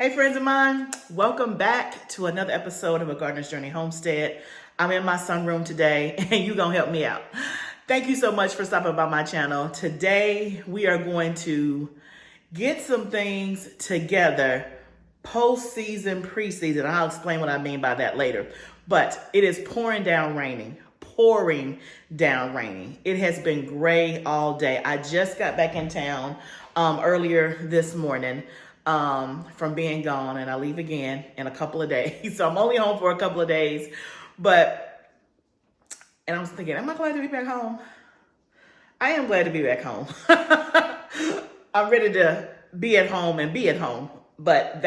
Hey friends of mine, welcome back to another episode of A Gardener's Journey Homestead. I'm in my sunroom today and you're gonna help me out. Thank you so much for stopping by my channel. Today we are going to get some things together post-season, pre-season. I'll explain what I mean by that later. But it is pouring down raining. It has been gray all day. I just got back in town earlier this morning from being gone, and I leave again in a couple of days. So I'm only home for a couple of days, and I was thinking, am I glad to be back home? I am glad to be back home. I'm ready to be at home and be at home, but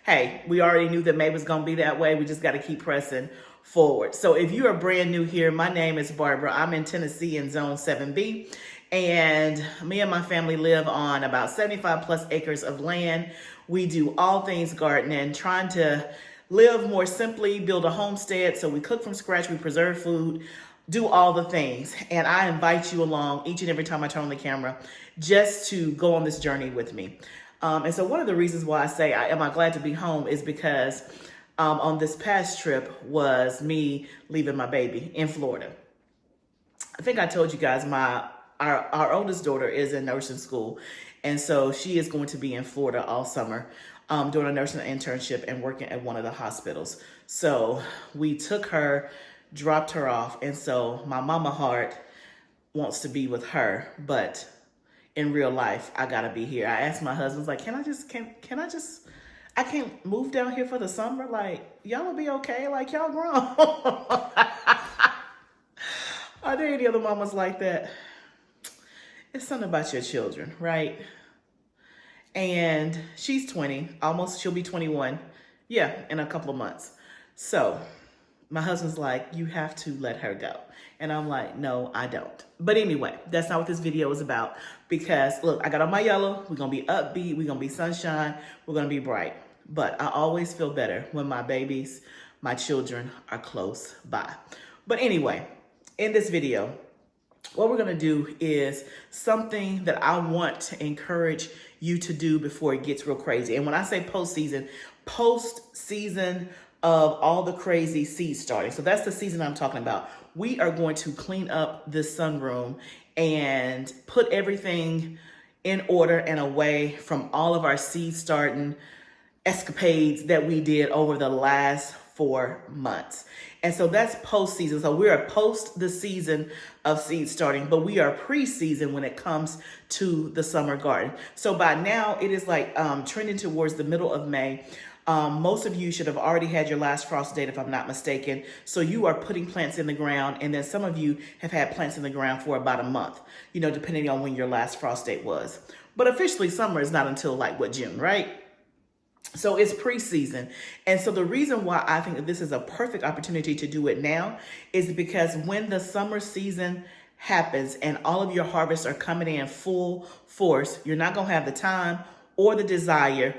hey, we already knew that May was gonna be that way. We just gotta keep pressing forward. So if you are brand new here, my name is Barbara. I'm in Tennessee in Zone 7B. And me and my family live on about 75 plus acres of land. We do all things gardening, trying to live more simply, build a homestead. So we cook from scratch, we preserve food, do all the things. And I invite you along each and every time I turn on the camera just to go on this journey with me. And so one of the reasons why I say am I glad to be home is because on this past trip was me leaving my baby in Florida. I think I told you guys our oldest daughter is in nursing school, and so she is going to be in Florida all summer doing a nursing internship and working at one of the hospitals. So we took her, dropped her off, and so my mama heart wants to be with her, but in real life, I gotta be here. I asked my husband, like, I can't move down here for the summer? Like, y'all will be okay? Like, y'all grown. Are there any other mamas like that? It's something about your children, right? And she's 20, she'll be 21. Yeah, in a couple of months. So my husband's like, you have to let her go. And I'm like, no, I don't. But anyway, that's not what this video is about, because look, I got on my yellow. We're gonna be upbeat, we're gonna be sunshine, we're gonna be bright. But I always feel better when my babies, my children are close by. But anyway, in this video, what we're gonna do is something that I want to encourage you to do before it gets real crazy. And when I say post-season of all the crazy seed starting. So that's the season I'm talking about. We are going to clean up this sunroom and put everything in order and away from all of our seed starting escapades that we did over the last 4 months. And so that's post-season. So we are post the season of seed starting, but we are pre-season when it comes to the summer garden. So by now it is like trending towards the middle of May. Most of you should have already had your last frost date, if I'm not mistaken. So you are putting plants in the ground, and then some of you have had plants in the ground for about a month, depending on when your last frost date was. But officially summer is not until June, right? So it's pre-season. And so the reason why I think that this is a perfect opportunity to do it now is because when the summer season happens and all of your harvests are coming in full force, you're not going to have the time or the desire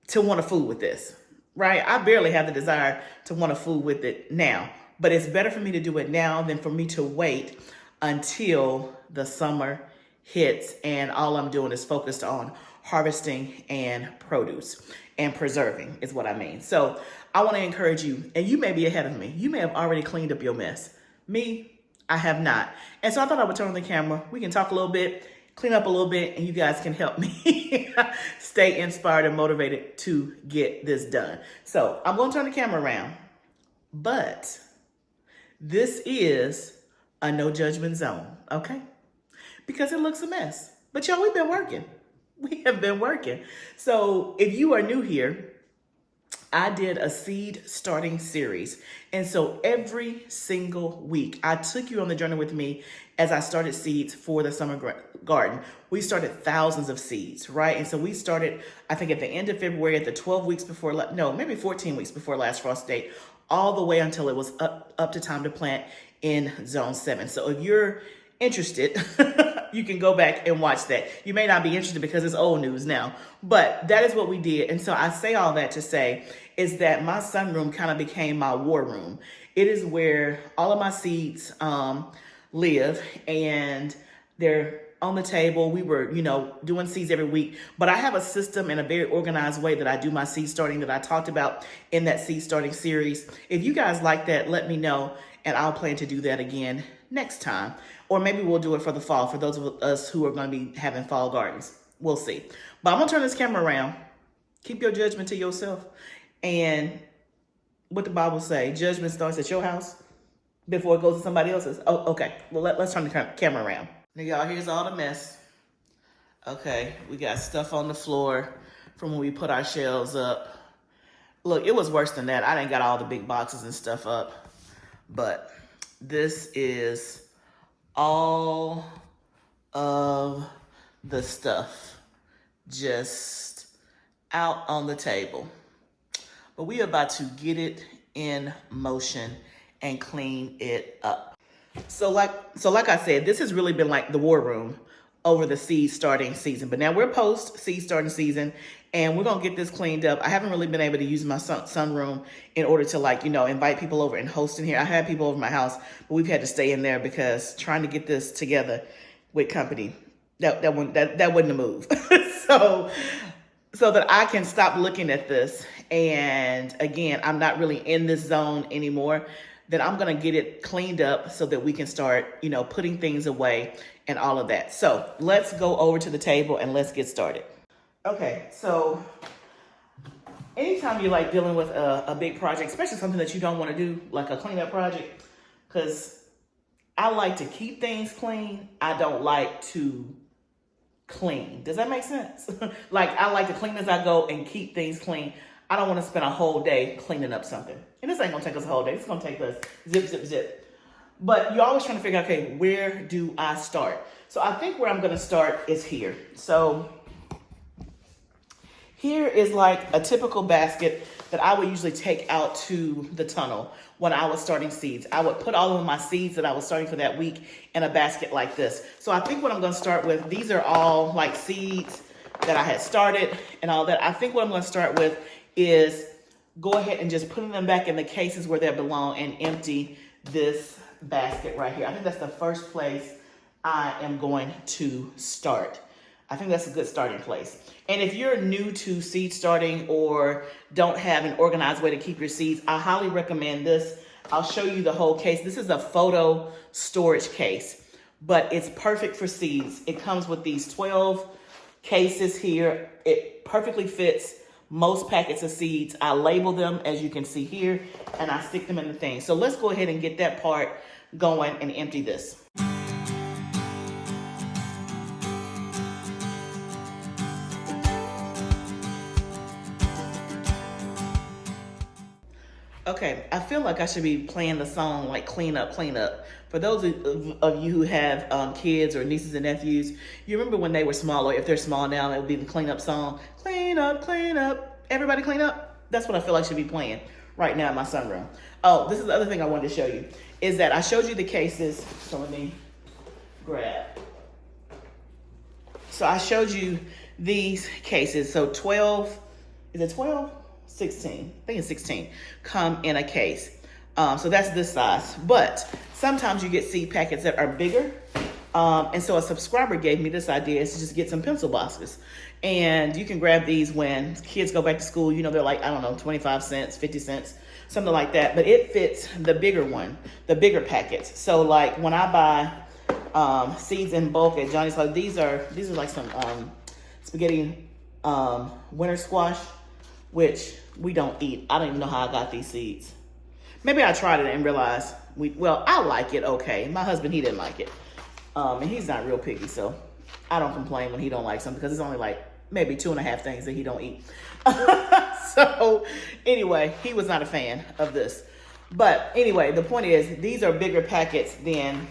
to want to fool with this, right? I barely have the desire to want to fool with it now, but it's better for me to do it now than for me to wait until the summer hits and all I'm doing is focused on harvesting and produce and preserving is what I mean. So I want to encourage you, and you may be ahead of me. You may have already cleaned up your mess. Me, I have not. And so I thought I would turn on the camera. We can talk a little bit, clean up a little bit, and you guys can help me stay inspired and motivated to get this done. So I'm going to turn the camera around, but this is a no judgment zone, okay? Because it looks a mess. But y'all, we've been working. We have been working. So if you are new here, I did a seed starting series. And so every single week, I took you on the journey with me as I started seeds for the summer garden. We started thousands of seeds, right? And so we started, I think at the end of February, at the 12 weeks before, maybe 14 weeks before last frost date, all the way until it was up to time to plant in zone 7. So if you're interested, you can go back and watch that. You may not be interested because it's old news now, but that is what we did. And so I say all that to say is that my sunroom kind of became my war room. It is where all of my seeds live, and they're on the table. We were, doing seeds every week, but I have a system and a very organized way that I do my seed starting that I talked about in that seed starting series. If you guys like that, let me know, and I'll plan to do that again next time. Or maybe we'll do it for the fall for those of us who are going to be having fall gardens. We'll see. But I'm going to turn this camera around. Keep your judgment to yourself. And what the Bible say, judgment starts at your house before it goes to somebody else's. Oh, okay. Well, let's turn the camera around. Now, y'all, here's all the mess. Okay, we got stuff on the floor from when we put our shelves up. Look, it was worse than that. I didn't got all the big boxes and stuff up. But this is all of the stuff just out on the table. But we are about to get it in motion and clean it up. So like I said, this has really been like the war room over the seed starting season. But now we're post seed starting season, and we're gonna get this cleaned up. I haven't really been able to use my sunroom in order to invite people over and host in here. I had people over my house, but we've had to stay in there because trying to get this together with company, that wouldn't have moved. So that I can stop looking at this. And again, I'm not really in this zone anymore. Then I'm going to get it cleaned up so that we can start, putting things away and all of that. So let's go over to the table and let's get started. Okay, so anytime you're like dealing with a big project, especially something that you don't want to do, like a cleanup project, because I like to keep things clean. I don't like to clean. Does that make sense? Like, I like to clean as I go and keep things clean. I don't want to spend a whole day cleaning up something. And this ain't going to take us a whole day. It's going to take us zip, zip, zip. But you're always trying to figure out, okay, where do I start? So I think where I'm going to start is here. So here is like a typical basket that I would usually take out to the tunnel when I was starting seeds. I would put all of my seeds that I was starting for that week in a basket like this. So I think what I'm going to start with, these are all like seeds that I had started and all that. I think what I'm going to start with is go ahead and just putting them back in the cases where they belong and empty this basket right here. I think that's the first place I am going to start. I think that's a good starting place. And if you're new to seed starting or don't have an organized way to keep your seeds, I highly recommend this. I'll show you the whole case. This is a photo storage case, but it's perfect for seeds. It comes with these 12 cases here. It perfectly fits most packets of seeds. I label them, as you can see here, and I stick them in the thing. So let's go ahead and get that part going and empty this. Okay, I feel like I should be playing the song like Clean Up, Clean Up. For those of you who have kids or nieces and nephews, you remember when they were small, or if they're small now, it would be the clean up song. Clean up, everybody clean up. That's what I feel like should be playing right now in my sunroom. Oh, this is the other thing I wanted to show you, is that I showed you the cases. So let me grab. So I showed you these cases. So 12, is it 12? 16, I think it's 16, come in a case. So that's this size. But sometimes you get seed packets that are bigger. And so a subscriber gave me this idea is to just get some pencil boxes. And you can grab these when kids go back to school. They're like, 25 cents, 50 cents, something like that. But it fits the bigger one, the bigger packets. So like when I buy seeds in bulk at Johnny's, like these are like some spaghetti winter squash, which we don't eat. I don't even know how I got these seeds. Maybe I tried it and realized, I like it, okay. My husband, he didn't like it. And he's not real picky, so I don't complain when he don't like something because it's only like maybe 2.5 things that he don't eat. So anyway, he was not a fan of this. But anyway, the point is these are bigger packets than,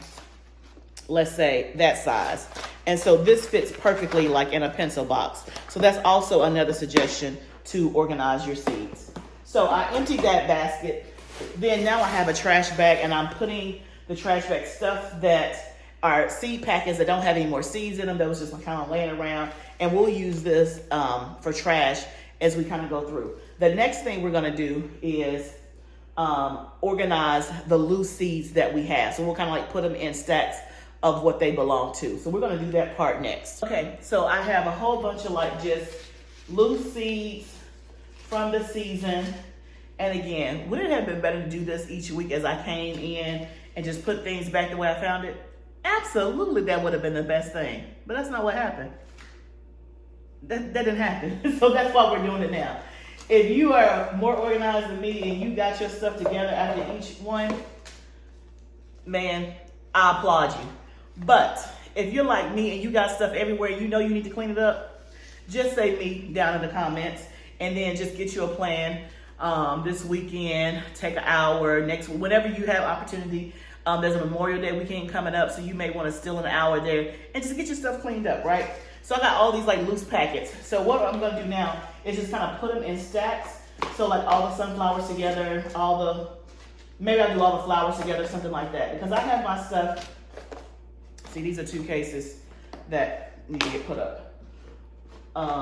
let's say, that size. And so this fits perfectly like in a pencil box. So that's also another suggestion to organize your seeds. So I emptied that basket. Then now I have a trash bag, and I'm putting the trash bag stuff that are seed packets that don't have any more seeds in them, that was just kind of laying around. And we'll use this for trash as we kind of go through. The next thing we're gonna do is organize the loose seeds that we have. So we'll kind of like put them in stacks of what they belong to. So we're gonna do that part next. Okay, so I have a whole bunch of like just loose seeds from the season. And again, would it have been better to do this each week as I came in and just put things back the way I found it? Absolutely, that would have been the best thing. But that's not what happened. That didn't happen. So that's why we're doing it now. If you are more organized than me and you got your stuff together after each one, man, I applaud you. But if you're like me and you got stuff everywhere, you know you need to clean it up, just say me down in the comments and then just get you a plan this weekend, take an hour, next, whenever you have opportunity. There's a Memorial Day weekend coming up, so you may want to steal an hour there and just get your stuff cleaned up, right? So I got all these like loose packets. So what I'm gonna do now is just kind of put them in stacks. So like all the sunflowers together, maybe I'll do all the flowers together, something like that. Because I have my stuff, see these are 2 cases that need to get put up.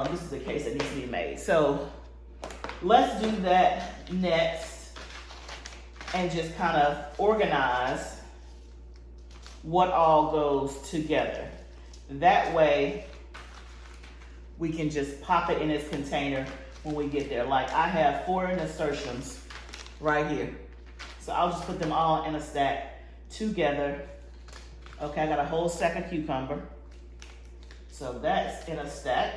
This is the case that needs to be made. So let's do that next and just kind of organize what all goes together. That way we can just pop it in its container when we get there. Like I have 4 nasturtiums right here. So I'll just put them all in a stack together. Okay, I got a whole stack of cucumber. So that's in a stack.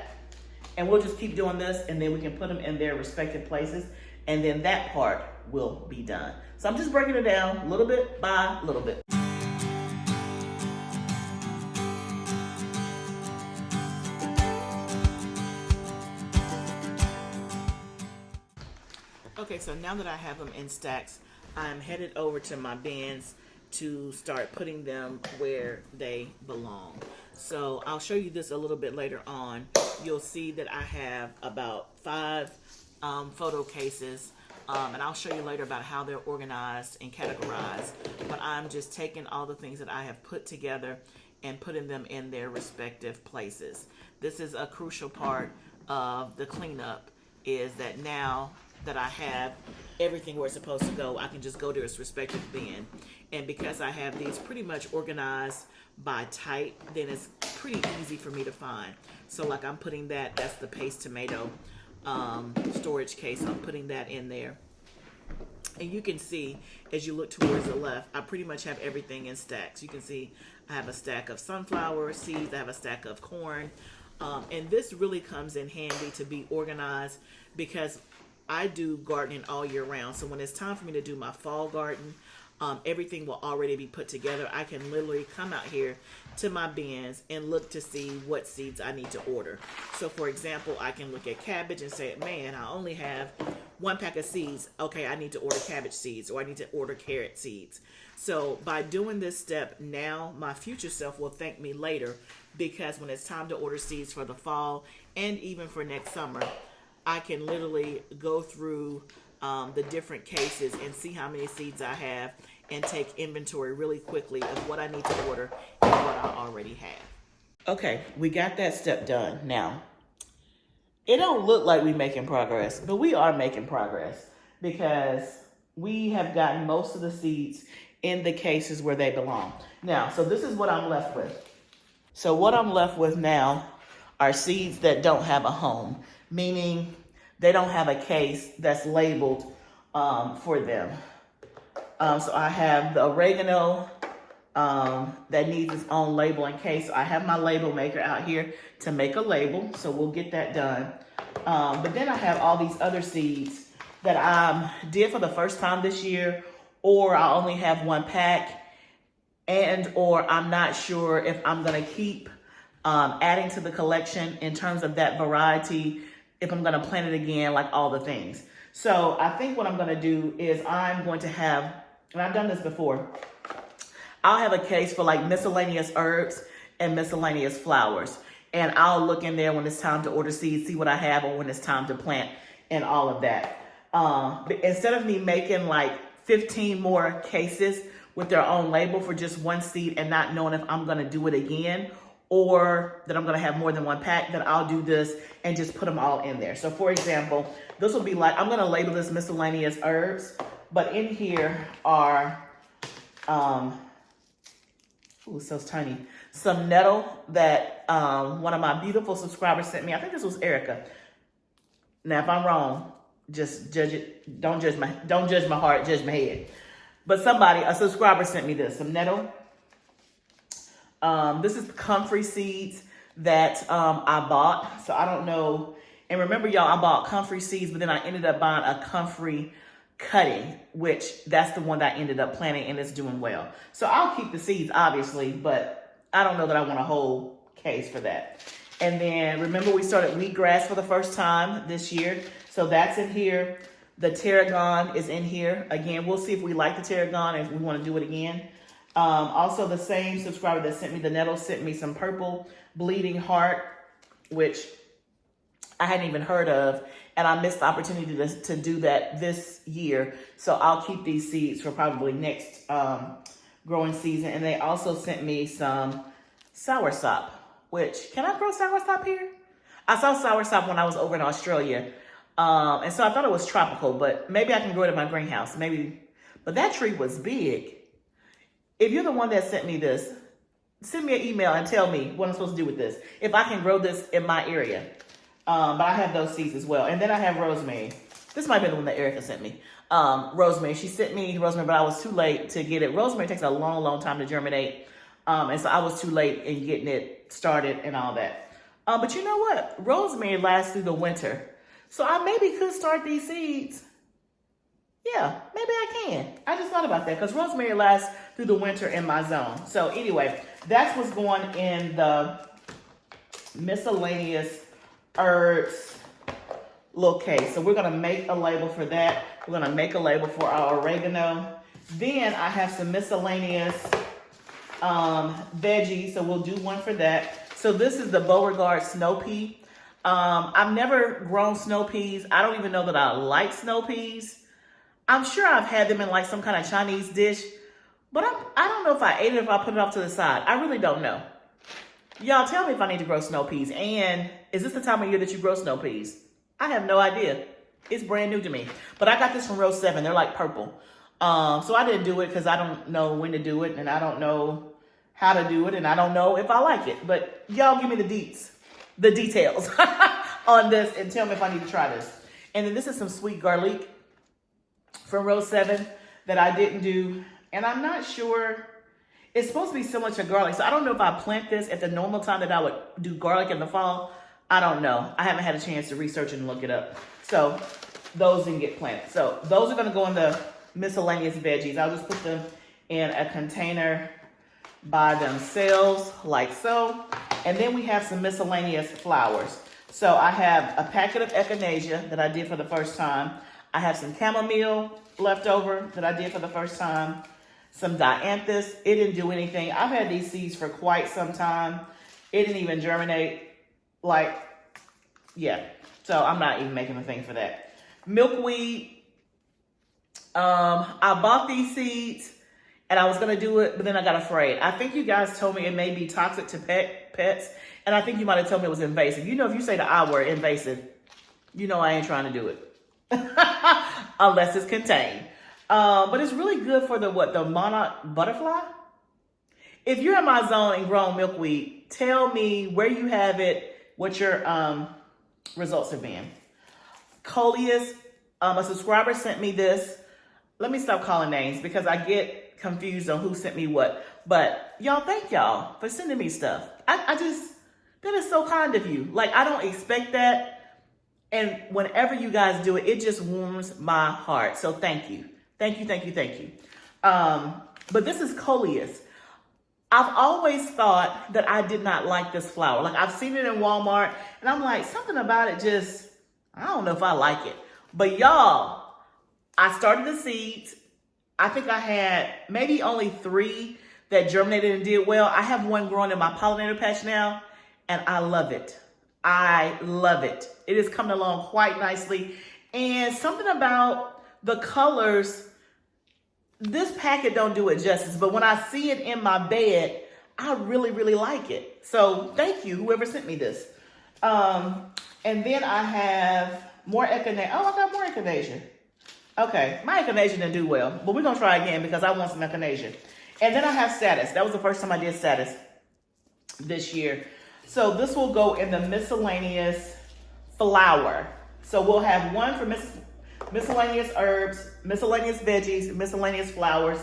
And we'll just keep doing this and then we can put them in their respective places. And then that part will be done. So I'm just breaking it down little bit by little bit. Okay, so now that I have them in stacks, I'm headed over to my bins to start putting them where they belong. So I'll show you this a little bit later on. You'll see that I have about 5 photo cases, and I'll show you later about how they're organized and categorized. But I'm just taking all the things that I have put together and putting them in their respective places. This is a crucial part of the cleanup, is that now that I have everything where it's supposed to go, I can just go to its respective bin. And because I have these pretty much organized by type, then it's pretty easy for me to find. So like I'm putting that's the paste tomato storage case. I'm putting that in there. And you can see as you look towards the left, I pretty much have everything in stacks. You can see I have a stack of sunflower seeds, I have a stack of corn. And this really comes in handy to be organized because I do gardening all year round. So when it's time for me to do my fall garden, everything will already be put together. I can literally come out here to my bins and look to see what seeds I need to order. So for example, I can look at cabbage and say, man, I only have 1 pack of seeds. Okay, I need to order cabbage seeds, or I need to order carrot seeds. So by doing this step now, my future self will thank me later, because when it's time to order seeds for the fall and even for next summer, I can literally go through the different cases and see how many seeds I have and take inventory really quickly of what I need to order and what I already have. Okay, we got that step done. Now, it don't look like we're making progress, but we are making progress because we have gotten most of the seeds in the cases where they belong. Now, so this is what I'm left with. So what I'm left with now are seeds that don't have a home, meaning they don't have a case that's labeled for them. So I have the oregano that needs its own label and case. So I have my label maker out here to make a label, so we'll get that done. But then I have all these other seeds that I did for the first time this year, or I only have 1 pack, and or I'm not sure if I'm gonna keep adding to the collection in terms of that variety, if I'm gonna plant it again, like all the things. So I think what I'm gonna do is I'm going to have, and I've done this before, I'll have a case for like miscellaneous herbs and miscellaneous flowers. And I'll look in there when it's time to order seeds, see what I have, or when it's time to plant and all of that. But instead of me making like 15 more cases with their own label for just 1 seed and not knowing if I'm gonna do it again, or that I'm gonna have more than 1 pack, then I'll do this and just put them all in there. So for example, this will be like, I'm gonna label this miscellaneous herbs, but in here are Ooh, so tiny. Some nettle that one of my beautiful subscribers sent me. I think this was Erica. Now, if I'm wrong, just judge it. Don't judge my heart, judge my head. But a subscriber sent me this, some nettle. This is comfrey seeds that I bought. So I don't know. And remember, y'all, I bought comfrey seeds, but then I ended up buying a comfrey cutting, which that's the one that I ended up planting, and it's doing well. So I'll keep the seeds, obviously, but I don't know that I want a whole case for that. And then remember, we started wheatgrass for the first time this year. So that's in here. The tarragon is in here. Again, we'll see if we like the tarragon and if we want to do it again. Also, the same subscriber that sent me the nettle sent me some purple bleeding heart, which I hadn't even heard of. And I missed the opportunity to do that this year. So I'll keep these seeds for probably next growing season. And they also sent me some soursop, which, can I grow soursop here? I saw soursop when I was over in Australia. And so I thought it was tropical, but maybe I can grow it in my greenhouse. Maybe, but that tree was big. If you're the one that sent me this, send me an email and tell me what I'm supposed to do with this. If I can grow this in my area. But I have those seeds as well. And then I have rosemary. This might be the one that Erica sent me. Rosemary. She sent me rosemary, but I was too late to get it. Rosemary takes a long, long time to germinate. And so I was too late in getting it started and all that. But you know what? Rosemary lasts through the winter. So I maybe could start these seeds. Yeah, maybe I can. I just thought about that because rosemary lasts through the winter in my zone. So anyway, that's what's going in the miscellaneous herbs little case. So we're going to make a label for that. We're going to make a label for our oregano. Then I have some miscellaneous veggies. So we'll do one for that. So this is the Beauregard snow pea. I've never grown snow peas. I don't even know that I like snow peas. I'm sure I've had them in like some kind of Chinese dish, but I don't know if I ate it or if I put it off to the side. I really don't know. Y'all tell me if I need to grow snow peas. And is this the time of year that you grow snow peas? I have no idea. It's brand new to me. But I got this from row 7. They're like purple. So I didn't do it because I don't know when to do it, and I don't know how to do it, and I don't know if I like it. But y'all give me the details on this and tell me if I need to try this. And then this is some sweet garlic from row 7 that I didn't do. And I'm not sure. It's supposed to be similar to garlic. So I don't know if I plant this at the normal time that I would do garlic in the fall. I don't know. I haven't had a chance to research it and look it up. So those didn't get planted. So those are going to go in the miscellaneous veggies. I'll just put them in a container by themselves like so. And then we have some miscellaneous flowers. So I have a packet of echinacea that I did for the first time. I have some chamomile left over that I did for the first time. Some dianthus. It didn't do anything. I've had these seeds for quite some time. It didn't even germinate. Like, yeah. So I'm not even making a thing for that. Milkweed. I bought these seeds and I was going to do it, but then I got afraid. I think you guys told me it may be toxic to pets. And I think you might have told me it was invasive. You know, if you say the I word, invasive, you know I ain't trying to do it. Unless it's contained. But it's really good for the monarch butterfly. If you're in my zone and growing milkweed, tell me where you have it, what your results have been. Coleus, a subscriber sent me this. Let me stop calling names because I get confused on who sent me what. But y'all, thank y'all for sending me stuff. That is so kind of you. Like, I don't expect that. And whenever you guys do it, it just warms my heart. So thank you. Thank you, thank you, thank you. But this is Coleus. I've always thought that I did not like this flower. Like, I've seen it in Walmart, and I'm like, something about it just, I don't know if I like it. But y'all, I started the seeds. I think I had maybe only 3 that germinated and did well. I have one growing in my pollinator patch now, and I love it. I love it. It is coming along quite nicely. And something about the colors, this packet don't do it justice, but when I see it in my bed, I really, really like it. So thank you, whoever sent me this. And then I have more echinacea. Oh, I got more echinacea. Okay, my echinacea didn't do well, but we're going to try again because I want some echinacea. And then I have status. That was the first time I did status this year. So this will go in the miscellaneous flower. So we'll have one for miscellaneous herbs, miscellaneous veggies, miscellaneous flowers.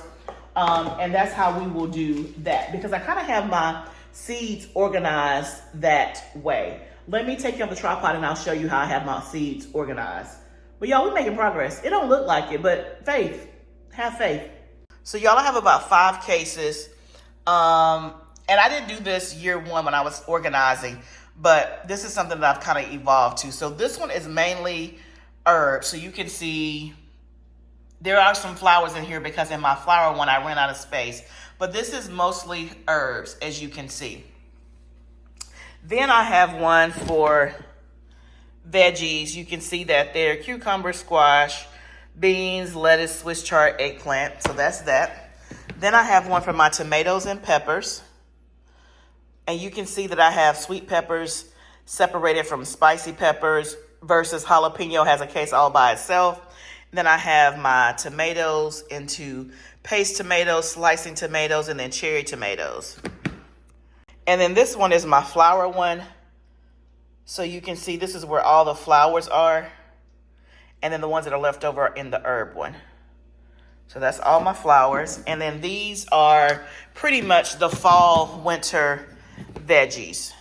And that's how we will do that, because I kind of have my seeds organized that way. Let me take you on the tripod and I'll show you how I have my seeds organized. But y'all, we're making progress. It don't look like it, but faith, have faith. So y'all, I have about 5 cases. And I didn't do this year one when I was organizing, but this is something that I've kind of evolved to. So this one is mainly herbs. So you can see there are some flowers in here because in my flower one, I ran out of space. But this is mostly herbs, as you can see. Then I have one for veggies. You can see that they're cucumber, squash, beans, lettuce, Swiss chard, eggplant. So that's that. Then I have one for my tomatoes and peppers. And you can see that I have sweet peppers separated from spicy peppers versus jalapeno has a case all by itself. Then I have my tomatoes into paste tomatoes, slicing tomatoes, and then cherry tomatoes. And then this one is my flower one. So you can see this is where all the flowers are. And then the ones that are left over are in the herb one. So that's all my flowers. And then these are pretty much the fall, winter veggies.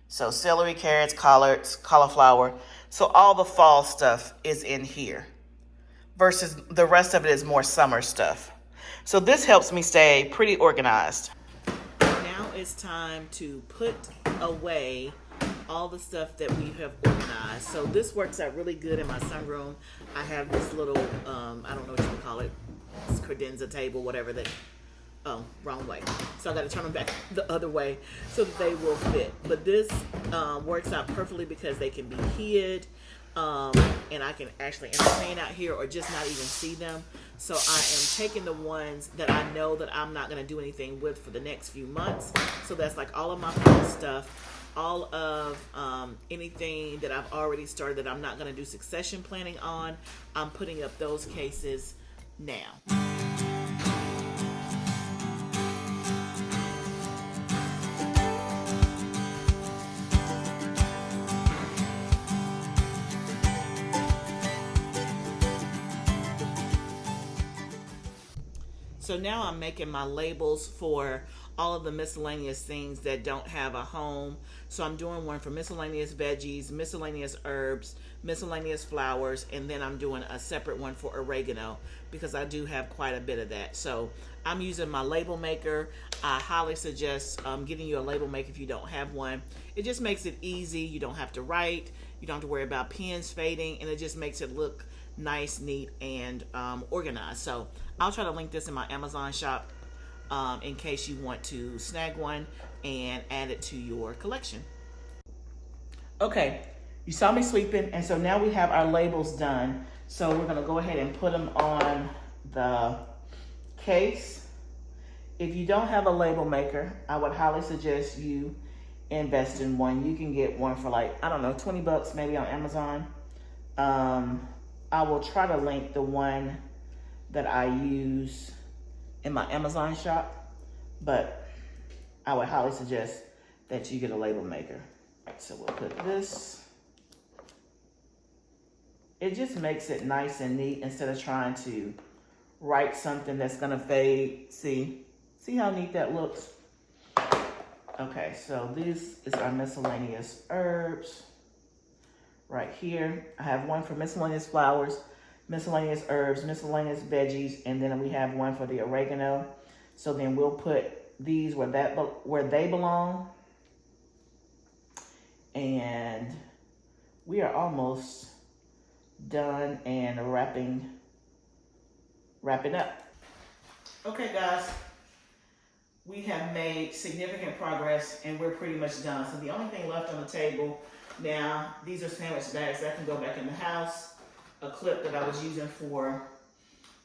So celery, carrots, collards, cauliflower. So all the fall stuff is in here versus the rest of it is more summer stuff. So this helps me stay pretty organized. Now it's time to put away all the stuff that we have organized. So this works out really good in my sunroom. I have this little, I don't know what you would call it, it's credenza table, whatever that. Oh, wrong way. So I got to turn them back the other way so that they will fit. But this works out perfectly because they can be hid and I can actually entertain out here or just not even see them. So I am taking the ones that I know that I'm not going to do anything with for the next few months. So that's like all of my fall stuff, all of anything that I've already started that I'm not going to do succession planning on. I'm putting up those cases now. So now I'm making my labels for all of the miscellaneous things that don't have a home. So I'm doing one for miscellaneous veggies, miscellaneous herbs, miscellaneous flowers, and then I'm doing a separate one for oregano because I do have quite a bit of that. So I'm using my label maker. I highly suggest getting you a label maker if you don't have one. It just makes it easy. You don't have to write. You don't have to worry about pens fading, and it just makes it look nice, neat, and organized. So I'll try to link this in my Amazon shop in case you want to snag one and add it to your collection. Okay, you saw me sweeping, and so now we have our labels done. So we're going to go ahead and put them on the case. If you don't have a label maker, I would highly suggest you invest in one. You can get one for like, I don't know, 20 bucks maybe on Amazon. I will try to link the one that I use in my Amazon shop, but I would highly suggest that you get a label maker. All right, so we'll put this. It just makes it nice and neat instead of trying to write something that's gonna fade. See how neat that looks? Okay, so this is our miscellaneous herbs. Right here, I have one for miscellaneous flowers, miscellaneous herbs, miscellaneous veggies, and then we have one for the oregano. So then we'll put these where they belong. And we are almost done and wrapping up. Okay, guys, we have made significant progress and we're pretty much done. So the only thing left on the table now, these are sandwich bags that can go back in the house. A clip that I was using for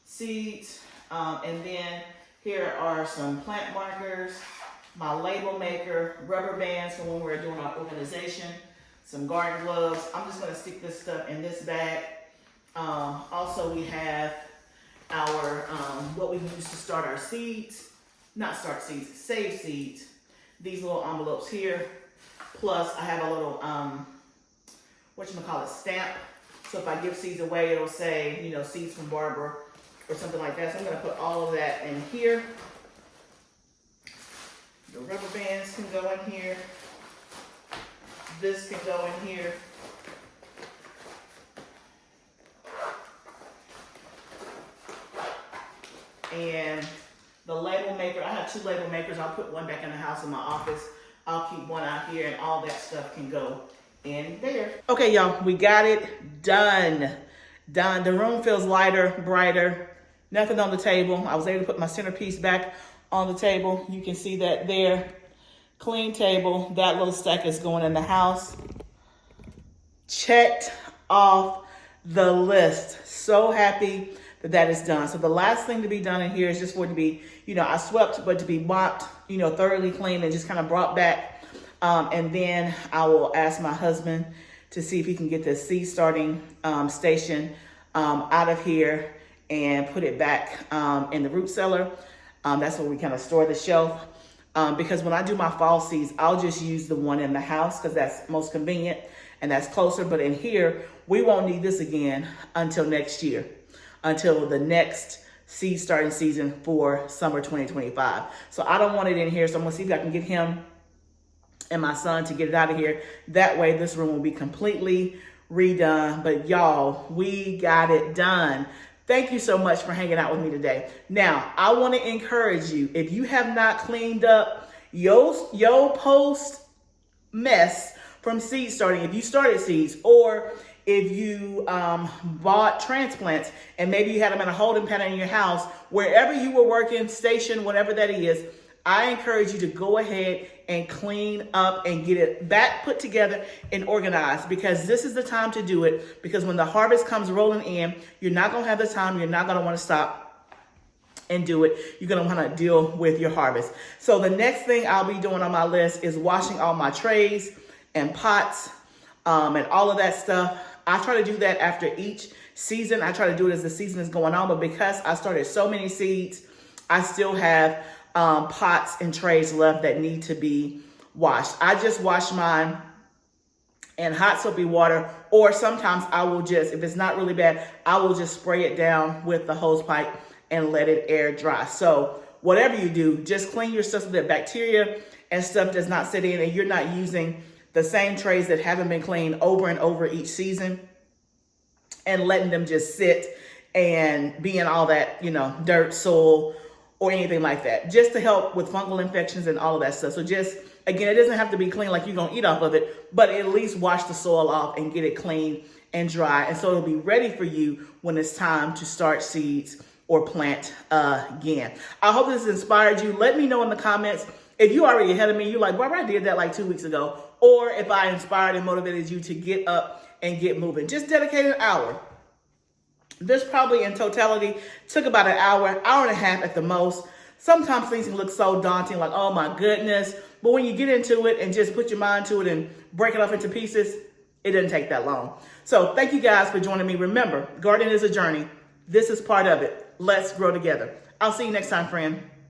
seeds. And then here are some plant markers, my label maker, rubber bands for when we're doing our organization, some garden gloves. I'm just going to stick this stuff in this bag. Also, we have our what we use to start our seeds not start seeds, save seeds. These little envelopes here. Plus I have a little, stamp. So if I give seeds away, it'll say, you know, seeds from Barbara or something like that. So I'm gonna put all of that in here. The rubber bands can go in here. This can go in here. And the label maker, I have 2 label makers. I'll put one back in the house in my office. I'll keep one out here, and all that stuff can go in there. Okay, y'all, we got it done. Done. The room feels lighter, brighter. Nothing on the table. I was able to put my centerpiece back on the table. You can see that there. Clean table. That little stack is going in the house. Checked off the list. So happy that that is done. So the last thing to be done in here is just for it to be, you know, I swept, but to be mopped, you know, thoroughly clean and just kind of brought back. And then I will ask my husband to see if he can get the seed starting station out of here and put it back in the root cellar. That's where we kind of store the shelf. Because when I do my fall seeds, I'll just use the one in the house because that's most convenient and that's closer. But in here, we won't need this again until next year, until the next seed starting season for summer 2025. So I don't want it in here. So I'm gonna see if I can get him and my son to get it out of here. That way this room will be completely redone. But y'all, we got it done. Thank you so much for hanging out with me today. Now, I want to encourage you, if you have not cleaned up your post mess from seed starting, if you started seeds, or if you bought transplants and maybe you had them in a holding pattern in your house, wherever you were working, station, whatever that is, I encourage you to go ahead and clean up and get it back put together and organized, because this is the time to do it. Because when the harvest comes rolling in, you're not going to have the time. You're not going to want to stop and do it. You're going to want to deal with your harvest. So the next thing I'll be doing on my list is washing all my trays and pots and all of that stuff. I try to do that after each season. I try to do it as the season is going on. But because I started so many seeds, I still have pots and trays left that need to be washed. I just wash mine in hot soapy water, or sometimes I will just, if it's not really bad, I will just spray it down with the hose pipe and let it air dry. So whatever you do, just clean your stuff so that bacteria and stuff does not sit in and you're not using the same trays that haven't been cleaned over and over each season and letting them just sit and be in all that, you know, dirt, soil, or anything like that, just to help with fungal infections and all of that stuff. So just, again, it doesn't have to be clean like you're gonna eat off of it, but at least wash the soil off and get it clean and dry. And so it'll be ready for you when it's time to start seeds or plant again. I hope this inspired you. Let me know in the comments if you're already ahead of me. You're like, Barbara, I did that like 2 weeks ago. Or if I inspired and motivated you to get up and get moving. Just dedicate an hour. This probably in totality took about an hour and a half at the most. Sometimes things can look so daunting, like, oh my goodness. But when you get into it and just put your mind to it and break it off into pieces, it doesn't take that long. So thank you guys for joining me. Remember, gardening is a journey. This is part of it. Let's grow together. I'll see you next time, friend.